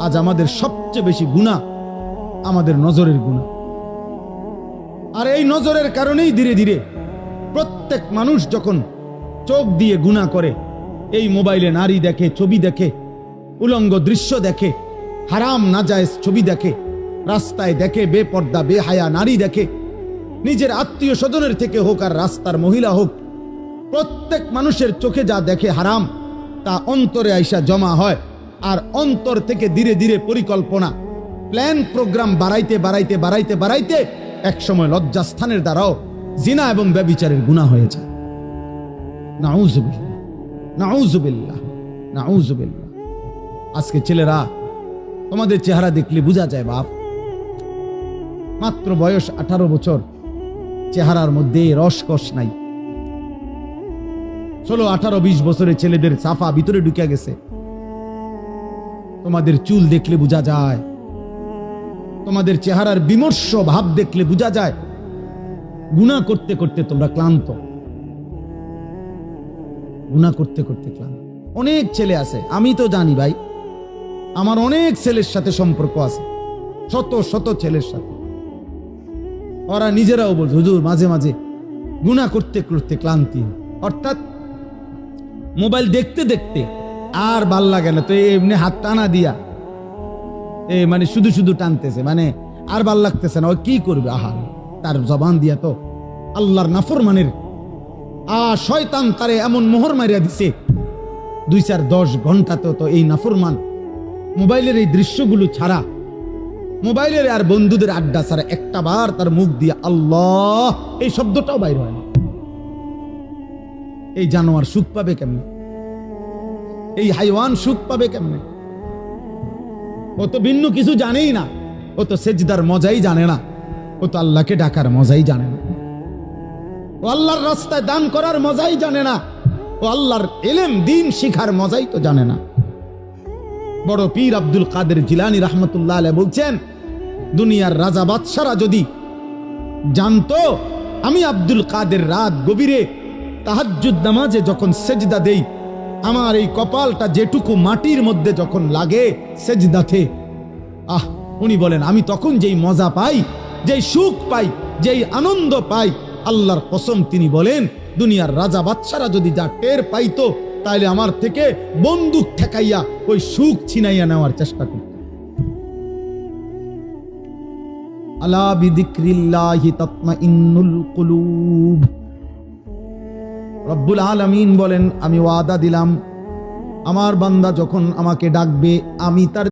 আজ আমাদের সবচেয়ে বেশি গুনাহ আমাদের নজরের গুনাহ। আর এই নজরের কারণেই ধীরে ধীরে প্রত্যেক মানুষ যখন চোখ দিয়ে গুনাহ করে, এই মোবাইলে নারী দেখে, ছবি দেখে, উলঙ্গ দৃশ্য দেখে, হারাম নাজায়েজ ছবি দেখে, রাস্তায় দেখে বেপর্দা বেহায়া নারী দেখে, নিজের আত্মীয় স্বজনের থেকে হোক আর রাস্তার মহিলা হোক, প্রত্যেক মানুষের চোখে যা দেখে হারাম তা অন্তরে আইসা জমা হয়। আর অন্তর থেকে ধীরে ধীরে পরিকল্পনা, প্ল্যান, প্রোগ্রাম বাড়াইতে বাড়াইতে বাড়াইতে বাড়াইতে একসময় লজ্জাস্থানের দ্বারাও জিনা এবং ব্যভিচারের গুনাহ হয়ে যায়। নাউজুবিল্লাহ, নাউজুবিল্লাহ, নাউজুবিল্লাহ। আজকে ছেলেরা, তোমাদের চেহারা দেখলে বোঝা যায় বাপ, মাত্র বয়স 18 বছর, চেহারার মধ্যে রসকস নাই। 16, 18, 20 বছরের ছেলেদের সাফা ভিতরে ঢুকে গেছে। তোমাদের চুল দেখলে বোঝা যায়, তোমাদের চেহারার বিমর্ষ ভাব দেখলে বোঝা যায় গুনাহ করতে করতে তোমরা ক্লান্ত, গুনাহ করতে করতে ক্লান্ত। অনেক ছেলে আছে, আমি তো জানি ভাই, আমার অনেক ছেলের সাথে সম্পর্ক আছে, শত শত ছেলের সাথে। ওরা নিজেরাও বলছে হুজুর মাঝে মাঝে গুনাহ করতে করতে ক্লান্তি, অর্থাৎ মোবাইল দেখতে দেখতে আর ভাল লাগে না, তো এমনি হাত টানা দিয়া মানে শুধু শুধু টানতেছে, মানে আর ভাল লাগতেছে না, ও কি করবে? আহা, তার জবান দিয়া তো আল্লাহর নাফরমানের শয়তান তারে এমন মোহর মারিয়া দিছে, 2-4-10 ঘন্টা তো এই নাফরমান মোবাইলের এই দৃশ্যগুলো ছাড়া, মোবাইলের আর বন্ধুদের আড্ডা ছাড়া একটা বার তার মুখ দিয়ে আল্লাহ এই শব্দটাও বাইর হয় না। এই জানোয়ার সুখ পাবে কেমনে? এই হাইওয়ান সুখ পাবে কেমনে? ও তো ভিন্ন কিছু জানেই না, ও তো সেজদার মজাই জানে না, ও তো আল্লাহকে ডাকার মজাই জানে না, ও আল্লাহর রাস্তায় দান করার মজাই জানে না, ও আল্লাহর ইলম দ্বীন শিখার মজাই তো জানে না। বড় পীর আব্দুল কাদের জিলানী রাহমাতুল্লাহ আলাইহি বলছেন, দুনিয়ার রাজা বাদশারা যদি জানতো আমি আব্দুল কাদের রাত গভীরে তাহাজ্জুদ নামাজে যখন সেজদা দেই, আমার এই কপালটা যেটুকু মাটির মধ্যে যখন লাগে সেজদাতে, উনি বলেন আমি তখন যেই মজা পাই, যেই সুখ পাই, যেই আনন্দ পাই, আল্লাহর কসম তিনি বলেন দুনিয়ার রাজা বাদশারা যদি যা টের পাইতো, তাহলে আমার থেকে বন্দুক ঠেকাইয়া ওই সুখ ছিনাইয়া নেওয়ার চেষ্টা করত। আলা বিযিকরিল্লাহি তাতমাইন্নুল কুলুব। রব্বুল আলামিন বলেন আমি ওয়াদা দিলাম আমার বান্দা যখন আমাকে ডাকবে আমি তার